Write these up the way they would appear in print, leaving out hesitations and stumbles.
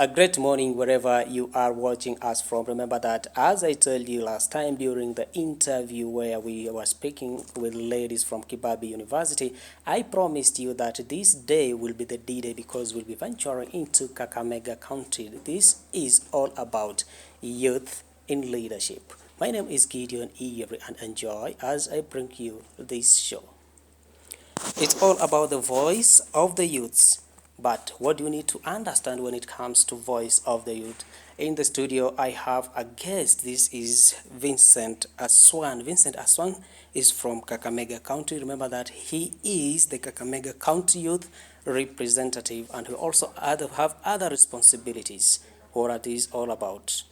A great morning wherever you are watching us from. Remember that as I told you last time during the interview where we were speaking with ladies from Kibabi University, I promised you that this day will be the D-Day because we'll be venturing into Kakamega County. This is all about youth in leadership. My name is Gideon Iyeri and enjoy as I bring you this show. It's all about the voice of the youths. But what do you need to understand when it comes to voice of the youth? In the studio, I have a guest. This is Vincent Aswan. Vincent Aswan is from Kakamega County. Remember that he is the Kakamega County Youth Representative and he also have other responsibilities. What it is all about.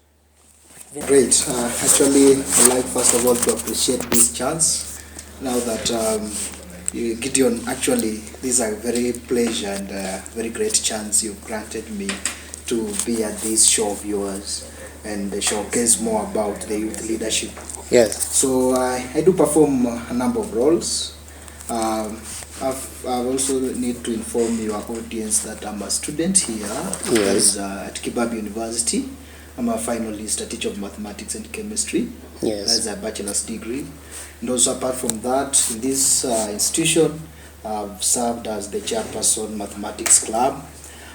Great. Actually, I'd like first of all to appreciate this chance. Now that Gideon, actually, this is a very pleasure and very great chance you've granted me to be at this show of yours and showcase more about the youth leadership. Yes. So I do perform a number of roles. I also need to inform your audience that I'm a student here. Yes. At Kibabi University. I'm a finalist, a teacher of mathematics and chemistry. Yes. That's a bachelor's degree. And also apart from that, in this institution, I've served as the chairperson mathematics club.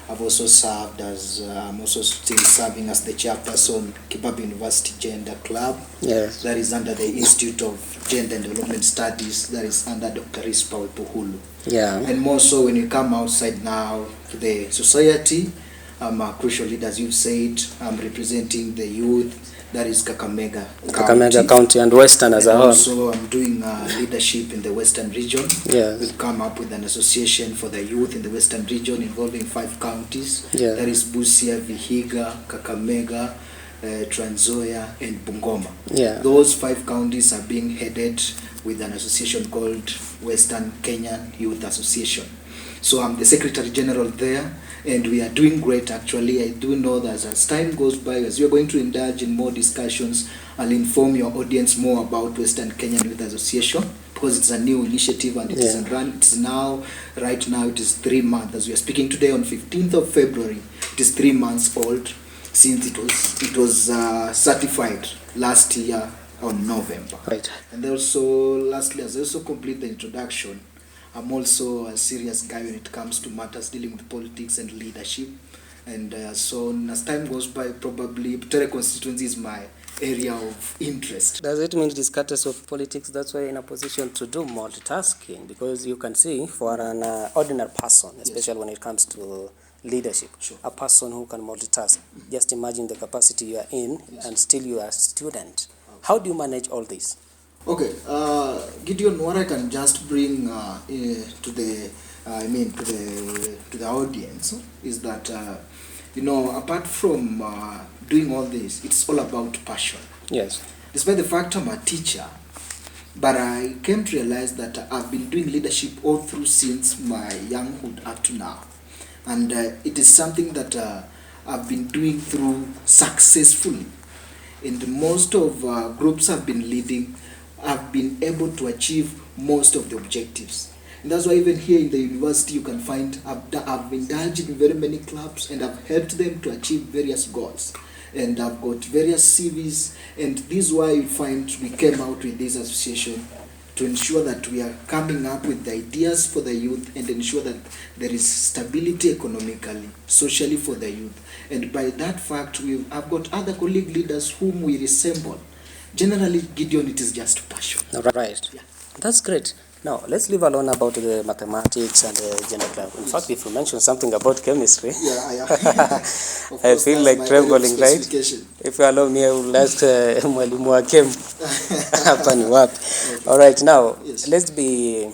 I've also served as, I'm also still serving as the chairperson Kibabi University Gender Club. Yes. That is under the Institute of Gender and Development Studies. That is under Dr. Rispa Puhulu. Yeah. And more so when you come outside now to the society, I'm a crucial leader, as you said. I'm representing the youth, that is Kakamega County and Western as a whole. Also, I'm doing leadership in the Western region. Yes. We've come up with an association for the youth in the Western region involving 5 counties. Yeah. That is Busia, Vihiga, Kakamega, Trans Nzoia, and Bungoma. Yeah. Those 5 counties are being headed with an association called Western Kenyan Youth Association. So I'm the Secretary General there, and we are doing great actually. I do know that as time goes by, as we are going to indulge in more discussions, I'll inform your audience more about Western Kenyan Youth Association because it's a new initiative and it is run. It's now, right now, it is 3 months. As we are speaking today on 15th of February, it is 3 months old since it was certified last year on November. Right. And also, lastly, as I also complete the introduction, I'm also a serious guy when it comes to matters dealing with politics and leadership. And so as time goes by, probably Butere constituency is my area of interest. Does it mean discuss of politics? That's why you're in a position to do multitasking, because you can see for an ordinary person, especially when it comes to leadership, a person who can multitask. Just imagine the capacity you are in and still you are a student. How do you manage all this? Okay, Gideon, what I can just bring to the audience is that apart from doing all this, it's all about passion. Yes. Despite the fact I'm a teacher, but I came to realize that I've been doing leadership all through since my younghood up to now, and it is something that I've been doing through successfully. And most of groups I've been leading, I've been able to achieve most of the objectives. And that's why even here in the university you can find I've indulged in very many clubs and I've helped them to achieve various goals. And I've got various CVs, and this is why you find we came out with this association to ensure that we are coming up with the ideas for the youth and ensure that there is stability economically, socially for the youth. And by that fact, I've got other colleague leaders whom we resemble. Generally, Gideon, it is just passion. Right. Yeah. That's great. Now, let's leave alone about the mathematics and the gender club. In fact, if you mention something about chemistry, I feel like trembling, right? If you allow me, I will ask Mwalimu wa Chem. Hapa ni wapi? All right, now, let's be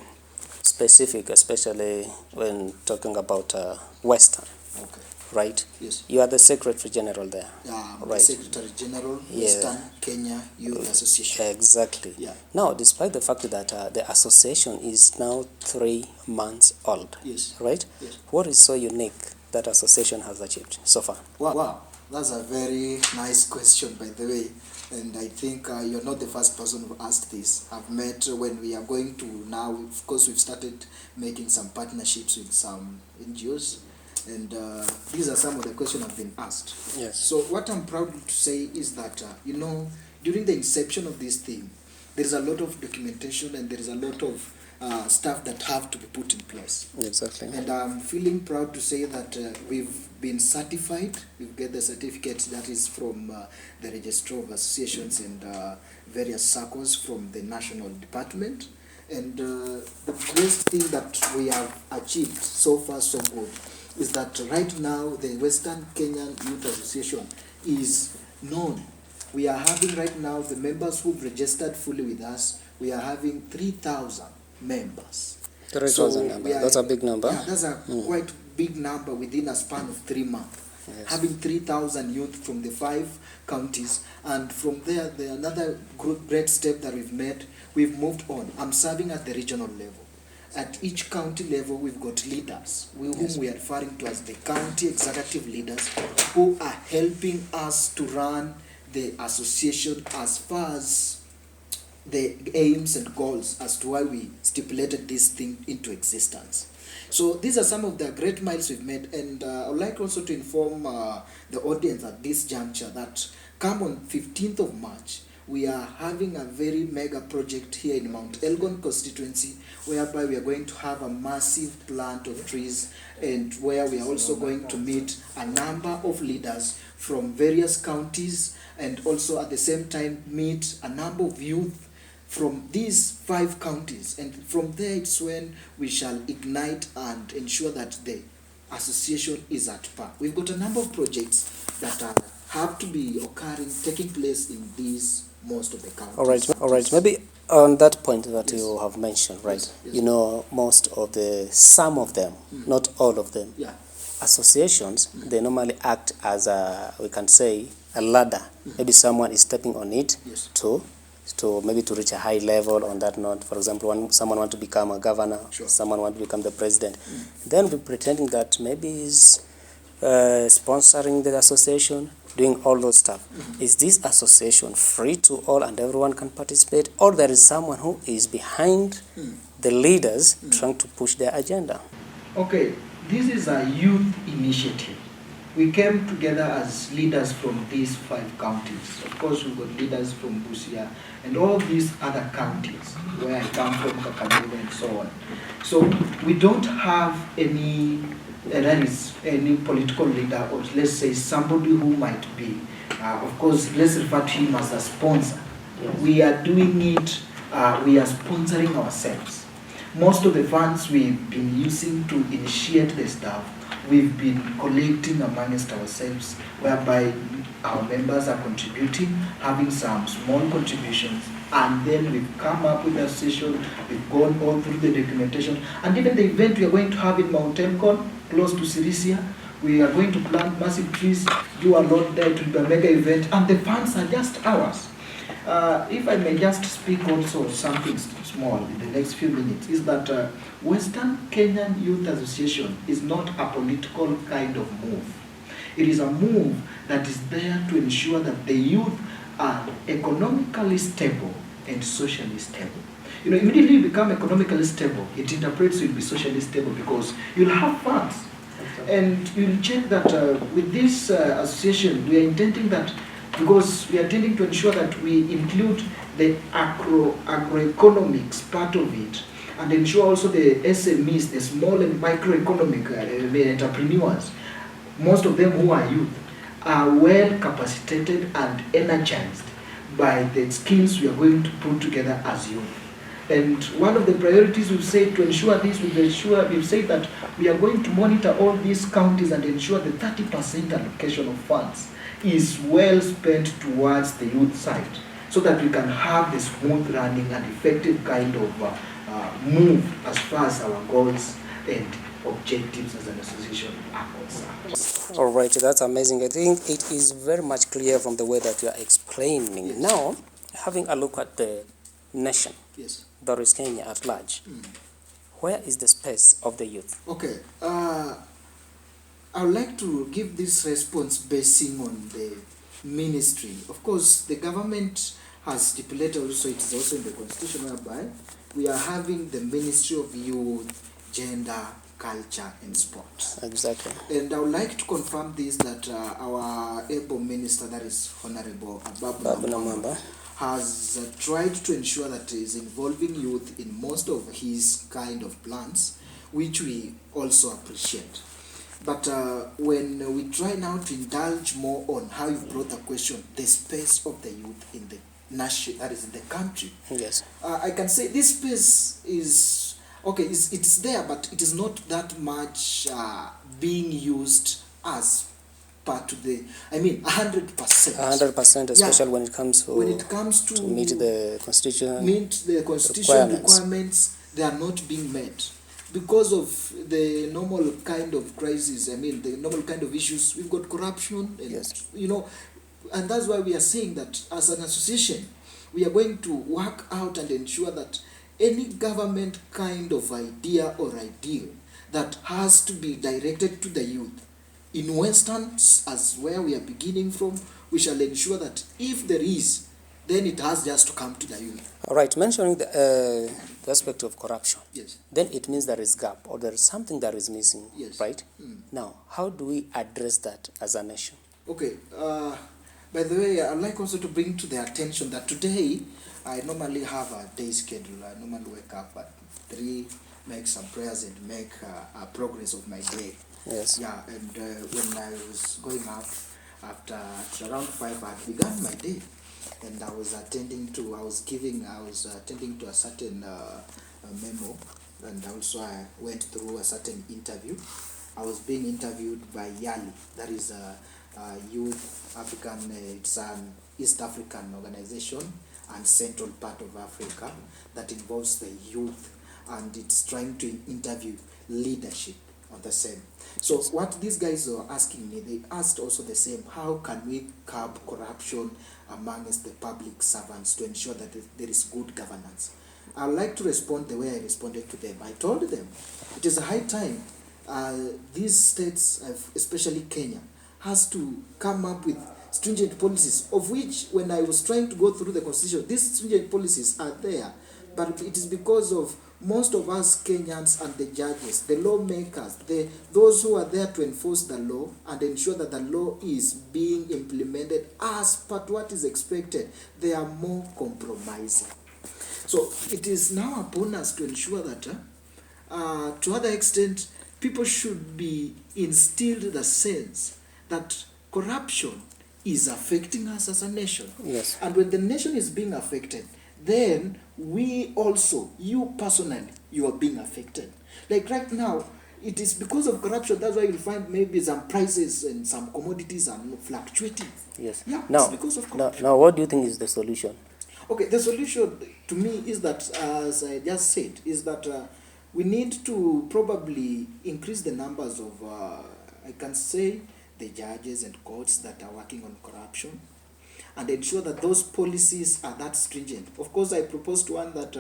specific, especially when talking about Western. Okay. Right? Yes. You are the Secretary General there. Yeah, I'm right. the Secretary General, Western Kenya Youth Association. Exactly. Yeah. Now, despite the fact that the association is now 3 months old, yes. Right? Yes. What is so unique that association has achieved so far? Wow, that's a very nice question, by the way. And I think you're not the first person who asked this. I've met when we are going to now, of course, we've started making some partnerships with some NGOs. And these are some of the questions I've been asked. Yes. So what I'm proud to say is that, during the inception of this thing, there is a lot of documentation and there is a lot of stuff that have to be put in place. Exactly. And I'm feeling proud to say that we've been certified. We've got the certificate that is from the Registrar of Associations and various circles from the National Department. And the best thing that we have achieved so far so good is that right now the Western Kenyan Youth Association is known. We are having right now the members who've registered fully with us, we are having 3,000 members. 3,000 members, that's a big number. Yeah, that's a quite big number within a span of 3 months. Yes. Having 3,000 youth from the 5 counties, and from there, another great step that we've made, we've moved on. I'm serving at the regional level. At each county level, we've got leaders, whom we are referring to as the county executive leaders, who are helping us to run the association as far as the aims and goals as to why we stipulated this thing into existence. So these are some of the great miles we've made, and I would like also to inform the audience at this juncture that come on 15th of March, we are having a very mega project here in Mount Elgon constituency, whereby we are going to have a massive plant of trees, and where we are also going to meet a number of leaders from various counties, and also at the same time meet a number of youth from these 5 counties. And from there, it's when we shall ignite and ensure that the association is at par. We've got a number of projects that have to be taking place in these most of the counties. All right. Maybe on that point that Yes. you have mentioned, right? Yes. You know, some of them, not all of them, Yeah. associations, they normally act as we can say, a ladder. Maybe someone is stepping on it Yes. to maybe to reach a high level on that note. For example, when someone wants to become a governor, Sure. someone wants to become the president, then we're pretending that maybe he's sponsoring the association, doing all those stuff. Is this association free to all and everyone can participate, or there is someone who is behind the leaders trying to push their agenda? Okay, this is a youth initiative. We came together as leaders from these 5 counties. Of course, we've got leaders from Busia and all these other counties where I come from, Kakamega and so on. So we don't have any political leader, or let's say somebody who might be. Of course, let's refer to him as a sponsor. Yes. We are doing it, we are sponsoring ourselves. Most of the funds we've been using to initiate the stuff, we've been collecting amongst ourselves, whereby our members are contributing, having some small contributions, and then we've come up with a session, we've gone all through the documentation, and even the event we are going to have in Mount Elgon, close to Sirisia, we are going to plant massive trees, do a lot there to be a mega event, and the funds are just ours. If I may just speak also something small in the next few minutes, is that Western Kenyan Youth Association is not a political kind of move. It is a move that is there to ensure that the youth are economically stable and socially stable. You know, immediately you become economically stable, it interprets you'll be socially stable because you'll have funds. And you'll check that with this association, we are intending that, because we are tending to ensure that we include the agroeconomics part of it, and ensure also the SMEs, the small and microeconomic entrepreneurs, most of them who are youth, are well capacitated and energized by the skills we are going to put together as youth. And one of the priorities we've said to ensure this, we've said that we are going to monitor all these counties and ensure the 30% allocation of funds is well spent towards the youth side, so that we can have the smooth running and effective kind of move as far as our goals and objectives as an association are concerned. All right, that's amazing. I think it is very much clear from the way that you are explaining. Yes. Now, having a look at the nation, Yes. that is Kenya at large, where is the space of the youth? Okay, I would like to give this response basing on the ministry. Of course, the government has stipulated also, it is also in the constitution, whereby we are having the Ministry of Youth, Gender culture and sports. Exactly. And I would like to confirm this, that our able minister, that is Honorable Babu Babu Namamba. has tried to ensure that he is involving youth in most of his kind of plans, which we also appreciate. But when we try now to indulge more on how you brought the question, the space of the youth in the nation, that is in the country, Yes. I can say this space is okay. It's there, but it is not that much being used as part to the. I mean, 100%. 100%, especially when it comes when it comes to meet the constitution requirements, they are not being met because of the normal kind of crisis. I mean, the normal kind of issues. We've got corruption, and Yes. and that's why we are saying that as an association, we are going to work out and ensure that any government kind of idea or ideal that has to be directed to the youth in Western, as where we are beginning from, we shall ensure that if there is, then it has just to come to the youth. All right, mentioning the aspect of corruption, Yes. then it means there is gap or there is something that is missing, Yes. right? Now, how do we address that as a nation? Okay. By the way, I'd like also to bring to their attention that today I normally have a day schedule. I normally wake up at 3, make some prayers and make a progress of my day. Yes. Yeah, and when I was going up after around 5, I had begun my day, and I was attending to a certain memo, and also I went through a certain interview. I was being interviewed by YALI, that is a Youth African, it's an East African organization and central part of Africa that involves the youth, and it's trying to interview leadership on the same. So what these guys are asking me, they asked also the same, how can we curb corruption amongst the public servants to ensure that there is good governance? I would like to respond the way I responded to them. I told them it is a high time these states, especially Kenya, has to come up with stringent policies, of which when I was trying to go through the constitution, these stringent policies are there, but it is because of most of us Kenyans and the judges, the lawmakers, those who are there to enforce the law and ensure that the law is being implemented as per what is expected, they are more compromising. So it is now upon us to ensure that to other extent, people should be instilled the sense that corruption is affecting us as a nation. Yes. And when the nation is being affected, then we also, you personally, you are being affected. Like right now, it is because of corruption, that's why you'll find maybe some prices and some commodities are fluctuating. Yes. Yeah, Now, it's because of corruption. now, what do you think is the solution? Okay, the solution to me is that, as I just said, is that we need to probably increase the numbers of, I can say, the judges and courts that are working on corruption, and ensure that those policies are that stringent. Of course, I proposed one that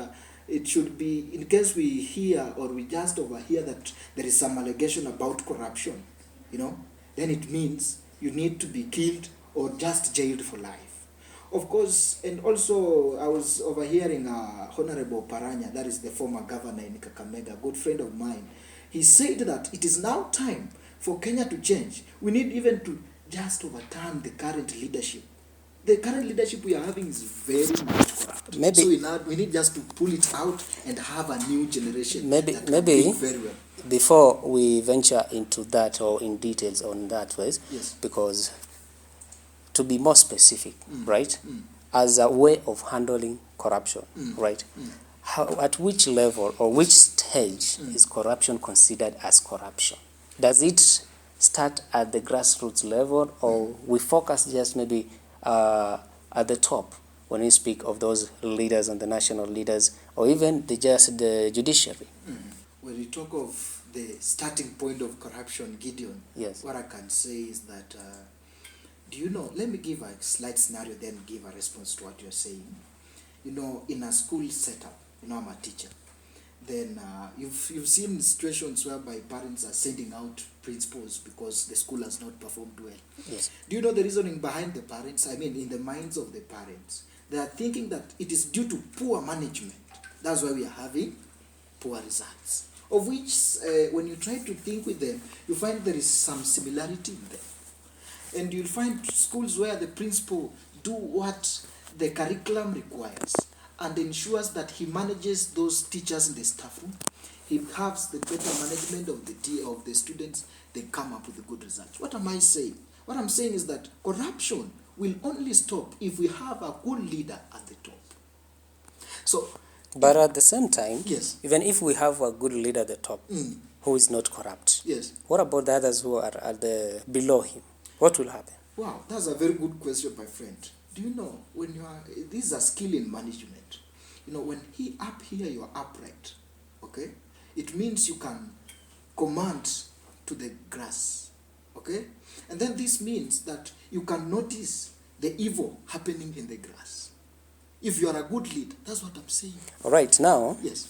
it should be, in case we hear or we just overhear that there is some allegation about corruption, then it means you need to be killed or just jailed for life. Of course, and also I was overhearing Honorable Paranya, that is the former governor in Kakamega, a good friend of mine. He said that it is now time for Kenya to change. We need even to just overturn the current leadership. The current leadership we are having is very much corrupt. Maybe, so we need just to pull it out and have a new generation maybe very well. Before we venture into that or in details on that, ways, Yes. because to be more specific, right, as a way of handling corruption, right, at which level or which stage is corruption considered as corruption? Does it start at the grassroots level, or we focus just maybe at the top when we speak of those leaders and the national leaders, or even the judiciary? When we talk of the starting point of corruption, Gideon, Yes. what I can say is that, do you know, let me give a slight scenario, then give a response to what you're saying. In a school setup, I'm a teacher. Then you've seen situations whereby parents are sending out principals because the school has not performed well. Yes. Do you know the reasoning behind the parents? I mean, in the minds of the parents, they are thinking that it is due to poor management. That's why we are having poor results. of which when you try to think with them, you find there is some similarity in them. And you'll find schools where the principal do what the curriculum requires and ensures that he manages those teachers in the staff room. He has the better management of the students. They come up with a good results. What am I saying? What I'm saying is that corruption will only stop if we have a good leader at the top. So, but at the same time, yes, even if we have a good leader at the top who is not corrupt, yes, what about the others who are at the below him? What will happen? Wow, that's a very good question, my friend. Do you know when you are? This is a skill in management. You know, when he up here, you are upright. Okay, it means you can command to the grass. Okay, and then this means that you can notice the evil happening in the grass. If you are a good lead, that's what I'm saying. All right, now. Yes.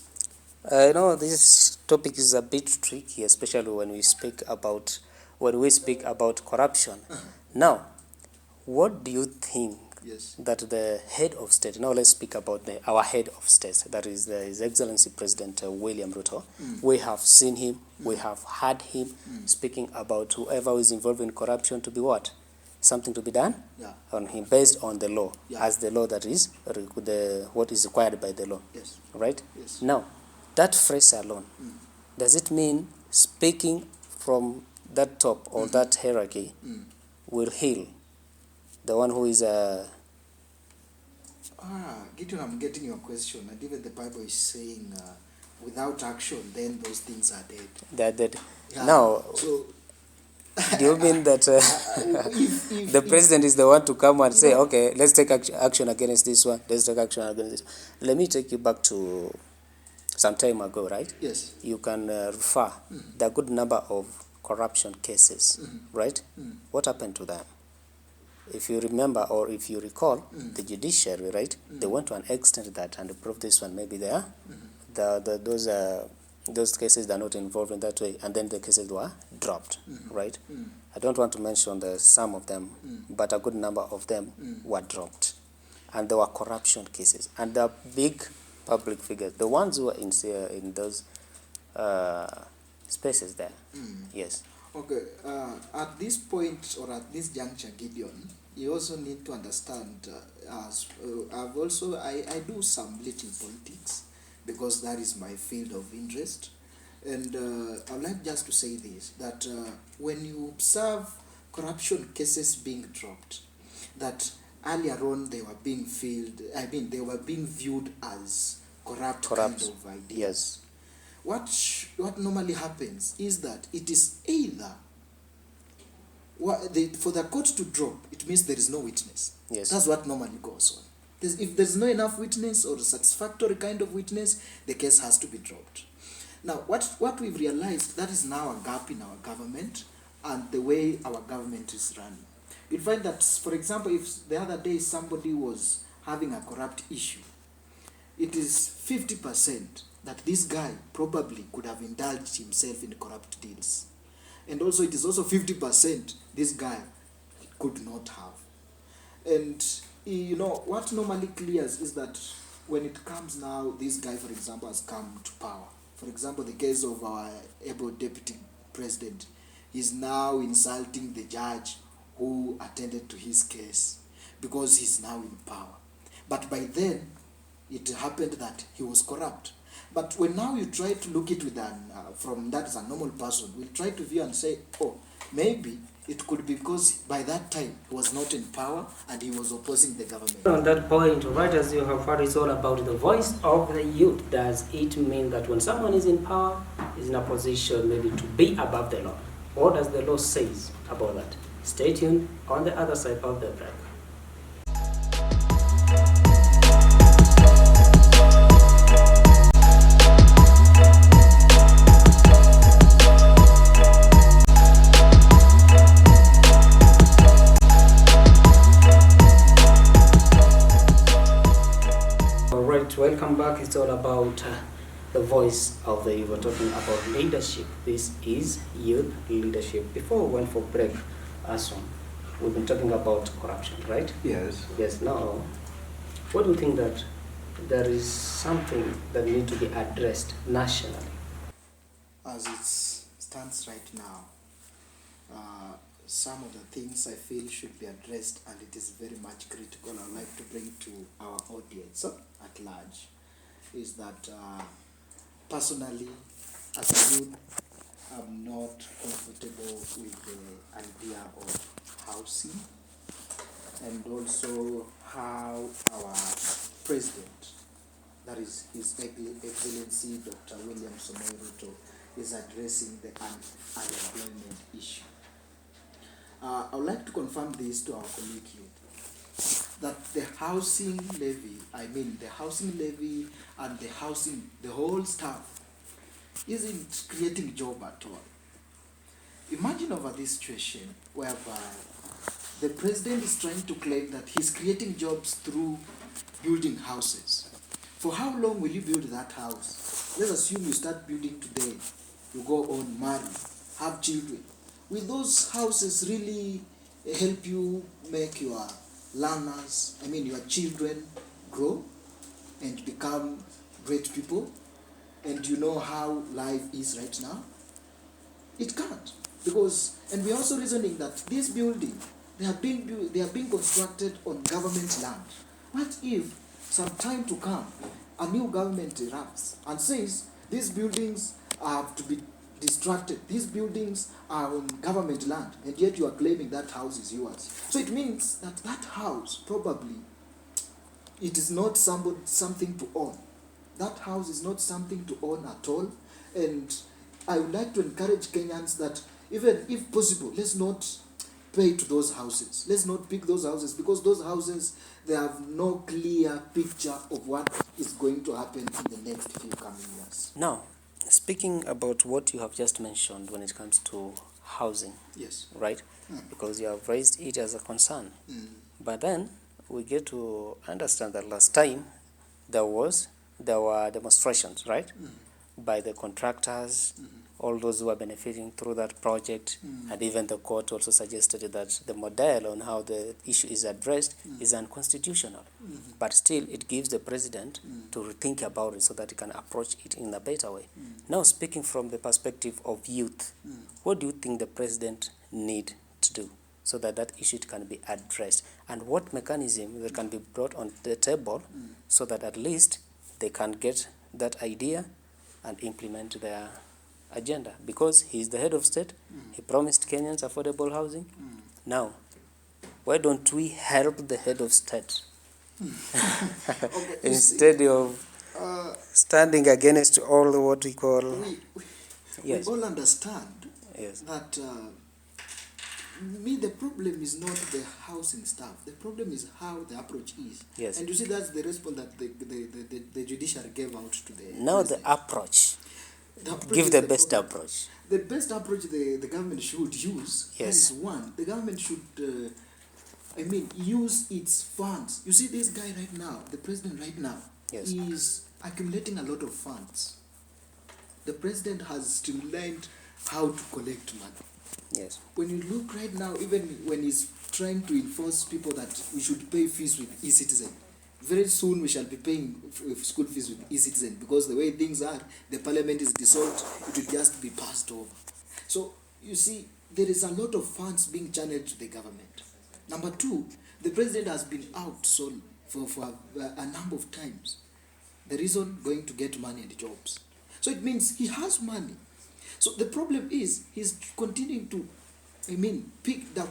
This topic is a bit tricky, especially when we speak about corruption. Now, what do you think that the head of state, now let's speak about our head of state, that is His Excellency President William Ruto. We have seen him, we have heard him speaking about whoever is involved in corruption to be what? Something to be done on him based on the law, as the law that is what is required by the law. Yes. Right? Yes. Now, that phrase alone, does it mean speaking from that top or that hierarchy will heal the one who is Gideon, I'm getting your question. And even the Bible is saying, without action, then those things are dead. They're dead. Yeah. Now, so, do you mean that the president is the one to come and say, okay, let's take action against this one, let's take action against this? Let me take you back to some time ago, right? Yes. You can refer the good number of corruption cases, right? What happened to them? If you remember or if you recall, the judiciary, right? They went to an extent that and proved this one maybe there. Those cases are not involved in that way, and then the cases were dropped, right? I don't want to mention some of them, but a good number of them were dropped, and there were corruption cases, and the big public figures, the ones who were in those spaces there. Yes. Okay. At this point or at this juncture, Gideon, you also need to understand. I do some little politics, because that is my field of interest. And I'd like just to say this, that when you observe corruption cases being dropped, that earlier on they were being they were being viewed as corrupt kind of ideas. Yes. What normally happens is that it is either for the court to drop, it means there is no witness. Yes. That's what normally goes on. If there's no enough witness or satisfactory kind of witness, the case has to be dropped. Now, what we've realized, that is now a gap in our government and the way our government is running. You'll find that, for example, if the other day somebody was having a corrupt issue, it is 50% that this guy probably could have indulged himself in corrupt deals. And also it is also 50% this guy could not have. And you know, what normally clears is that when it comes now, this guy, for example, has come to power. For example, the case of our able deputy president is now insulting the judge who attended to his case because he's now in power. But by then, it happened that he was corrupt. But when now you try to look it with from that as a normal person, we'll try to view and say, oh, maybe it could be because by that time he was not in power and he was opposing the government. On that point, right, as you have heard, it's all about the voice of the youth. Does it mean that when someone is in power, is in a position maybe to be above the law? What does the law say about that? Stay tuned on the other side of the break. Welcome back. It's all about the voice of the youth. We're talking about leadership. This is youth leadership. Before we went for break, Aswan, we've been talking about corruption, right? Yes. Yes. Now, what do you think that there is something that needs to be addressed nationally? as it stands right now, some of the things I feel should be addressed, and it is very much critical, I'd like to bring to our audience at large, is that personally, as a youth, I'm not comfortable with the idea of housing, and also how our president, that is His Excellency Dr. William Samoei Ruto, is addressing the unemployment issue. I would like to confirm this to our colleague here, that the housing levy, and the whole stuff, isn't creating job at all. Imagine over this situation whereby the president is trying to claim that he's creating jobs through building houses. For how long will you build that house? Let's assume you start building today, you go on, marry, have children. Will those houses really help you make your your children grow and become great people? And you know how life is right now? It can't. Because, and we're also reasoning that this building, they are being constructed on government land. What if some time to come, a new government erupts and says these buildings have to be distracted, these buildings are on government land, and yet you are claiming that house is yours? So it means that that house, probably, it is not something to own. That house is not something to own at all. And I would like to encourage Kenyans that, even if possible, let's not pay to those houses. Let's not pick those houses, because those houses, they have no clear picture of what is going to happen in the next few coming years. Now, speaking about what you have just mentioned when it comes to housing, yes, right? Because you have raised it as a concern. But then we get to understand that last time there were demonstrations, right? By the contractors, all those who are benefiting through that project, and even the court also suggested that the model on how the issue is addressed is unconstitutional. But still, it gives the president to rethink about it so that he can approach it in a better way. Now, speaking from the perspective of youth, what do you think the president need to do so that that issue can be addressed? And what mechanism that can be brought on the table so that at least they can get that idea and implement their agenda? Because he's the head of state, he promised Kenyans affordable housing. Now, why don't we help the head of state okay, instead of standing against all what we call... We all understand Yes. that the problem is not the housing stuff. The problem is how the approach is. Yes. And you see, that's the response that the judiciary gave out to the Now president. the approach. Give is the best problem. approach. The best approach the government should use Yes. is one. The government should, use its funds. You see, this guy right now, the president right now, Yes. is accumulating a lot of funds. The president has streamlined how to collect money. Yes. When you look right now, even when he's trying to enforce people that we should pay fees with e-citizen, very soon we shall be paying school fees with e-citizen, because the way things are, the parliament is dissolved, it will just be passed over. So you see, there is a lot of funds being channeled to the government. Number two, the president has been out for a number of times. The reason, going to get money and jobs. So it means he has money. So the problem is he's continuing to, pick that.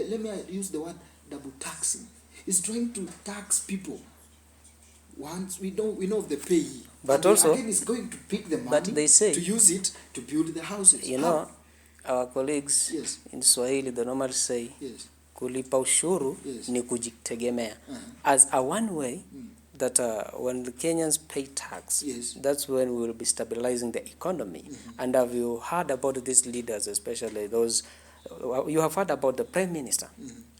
Let me use the word double taxing. He's trying to tax people. Once we know of the payee, but and also again he's going to pick the money, but they say, to use it to build the houses. you know, our colleagues Yes. in Swahili, they normally say, Yes. kulipa ushuru Yes. ni kujitegemea, as a one way that when the Kenyans pay tax, Yes. that's when we will be stabilizing the economy. And have you heard about these leaders, especially those, you have heard about the Prime Minister,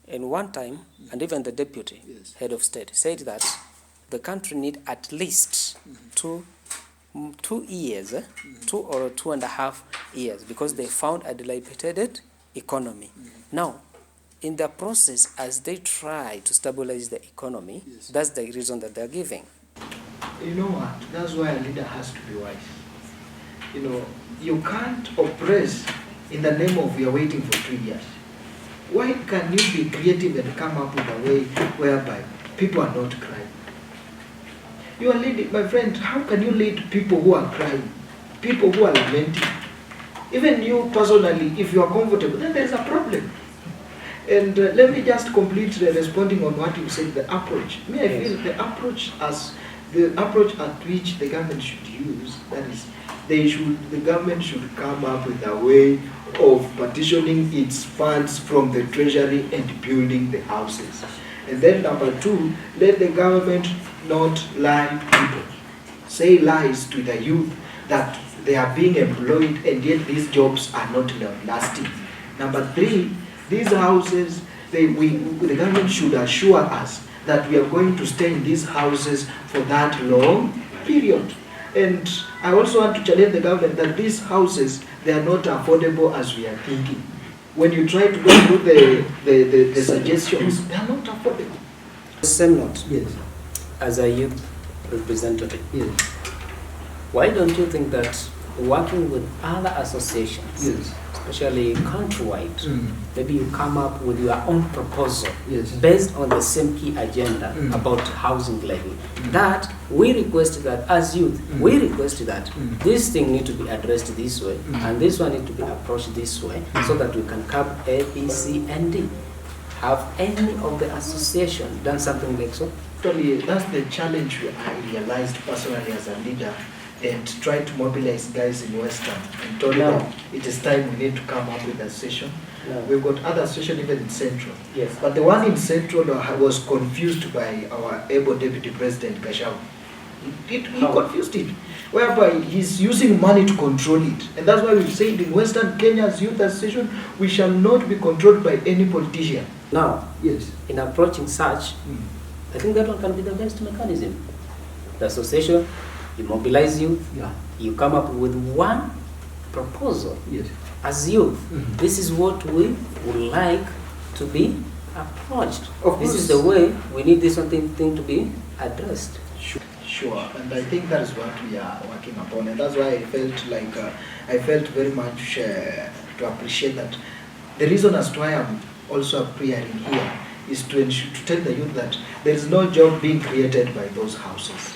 in one time, and even the Deputy Yes. Head of State said that the country need at least 2 years, 2 or 2.5 years, because they found a dilapidated economy. Now, in the process, as they try to stabilize the economy, Yes. that's the reason that they're giving. You know what? That's why a leader has to be wise. you can't oppress in the name of we are waiting for 3 years. Why can you be creative and come up with a way whereby people are not crying? You are leading, my friend, how can you lead people who are crying, people who are lamenting? Even you personally, if you are comfortable, then there's a problem. And let me just complete responding on what you said, the approach. I feel the approach at which the government should use, that is, the government should come up with a way of partitioning its funds from the treasury and building the houses. And then number 2, let the government not lie people. Say lies to the youth that they are being employed and yet these jobs are not lasting. Number 3, these houses, the government should assure us that we are going to stay in these houses for that long period. And I also want to challenge the government that these houses, they are not affordable as we are thinking. When you try to go through the suggestions, they are not affordable. Same note. Yes. As a youth representative, Yes. why don't you think that working with other associations, Yes. especially countrywide, maybe you come up with your own proposal Yes. based on the same key agenda about housing levy, that we request that as youth, we request that this thing need to be addressed this way and this one need to be approached this way so that we can curb A, B, C, and D. Have any of the association done something like so? Actually, that's the challenge I realized personally as a leader, and try to mobilize guys in Western and told them it is time we need to come up with a session. We've got other sessions even in Central. Yes. But the one in Central was confused by our able Deputy President Gashau. He confused it, whereby he's using money to control it. And that's why we've said in Western Kenya's Youth Association, we shall not be controlled by any politician. Now, Yes. in approaching such, I think that one can be the best mechanism. The association, you mobilize youth, you come up with one proposal. Yes. As youth, this is what we would like to be approached. This is the way we need this thing to be addressed. Sure, and I think that is what we are working upon, and that's why I felt like I felt very much to appreciate that. The reason as to why I'm also appearing here is to tell the youth that there is no job being created by those houses.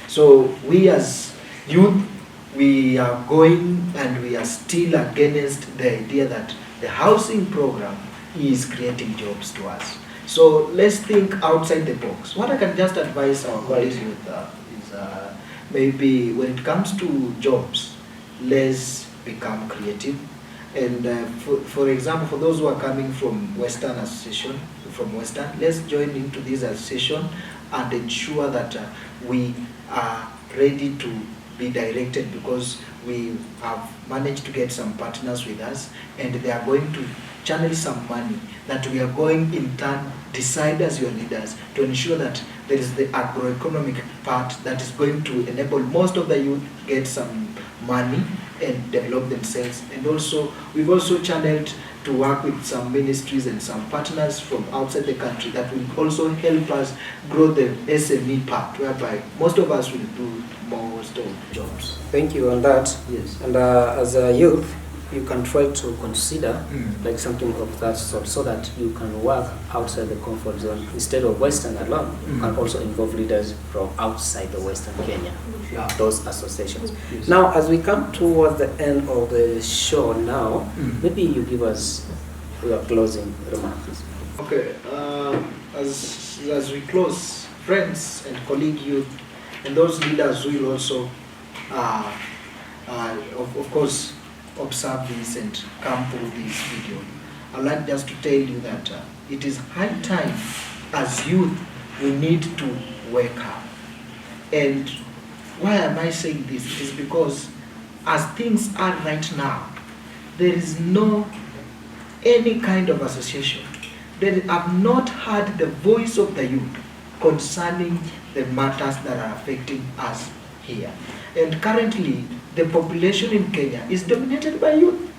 So we as youth, we are going and we are still against the idea that the housing program is creating jobs to us. So let's think outside the box. What I can just advise our colleagues with is maybe when it comes to jobs, let's become creative. And for example, for those who are coming from Western Association, let's join into this association and ensure that we are ready to be directed, because we have managed to get some partners with us and they are going to channel some money that we are going in turn decide as your leaders to ensure that there is the agroeconomic part that is going to enable most of the youth get some money and develop themselves. And also we've also channeled to work with some ministries and some partners from outside the country that will also help us grow the SME part, whereby most of us will do most of jobs. Thank you on that. Yes. And as a youth, you can try to consider like something of that sort, so that you can work outside the comfort zone. Instead of Western alone, you can also involve leaders from outside the Western Kenya, those associations. Yes. Now, as we come towards the end of the show now, maybe you give us your closing remarks. Okay, as we close, friends and colleague youth, and those leaders who will also, of course, observe this and come through this video, I'd like just to tell you that it is high time as youth we need to wake up. And why am I saying this? It is because as things are right now, there is no any kind of association that have not heard the voice of the youth concerning the matters that are affecting us here. And currently, the population in Kenya is dominated by youth.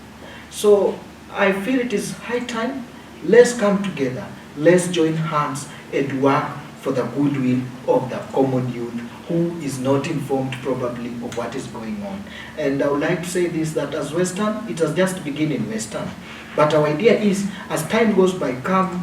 So I feel it is high time, let's come together, let's join hands and work for the goodwill of the common youth who is not informed probably of what is going on. And I would like to say this, that as Western, it has just begun in Western. But our idea is, as time goes by, come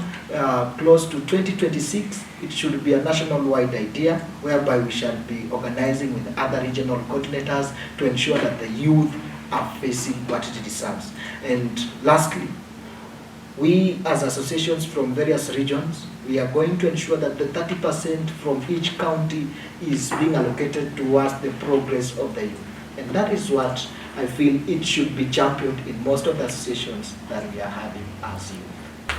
close to 2026, it should be a national-wide idea whereby we shall be organizing with other regional coordinators to ensure that the youth are facing what it deserves. And lastly, we as associations from various regions, we are going to ensure that the 30% from each county is being allocated towards the progress of the youth. And that is what I feel it should be championed in most of the associations that we are having as youth.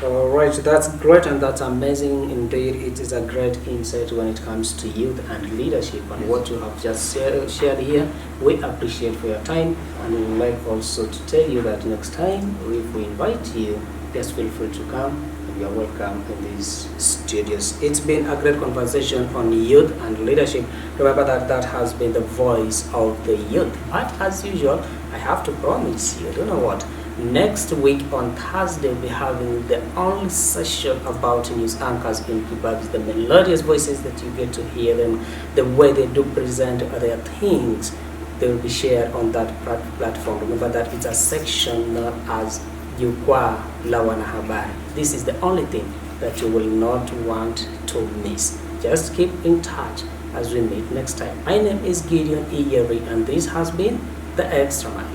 All right, that's great and that's amazing indeed. It is a great insight when it comes to youth and leadership, and what you have just shared here. We appreciate for your time, and we would like also to tell you that next time if we invite you, just feel free to come. You are welcome in these studios. It's been a great conversation on youth and leadership. Remember that that has been the voice of the youth. But as usual, I have to promise you, don't know what, next week on Thursday, we'll be having the only session about news anchors in Kibabs, the melodious voices that you get to hear them, the way they do present their things, they will be shared on that platform. Remember that it's a section known as Jukwaa la Wanahabari. This is the only thing that you will not want to miss. Just keep in touch as we meet next time. My name is Gideon Iyeri, and this has been The Extra Mile.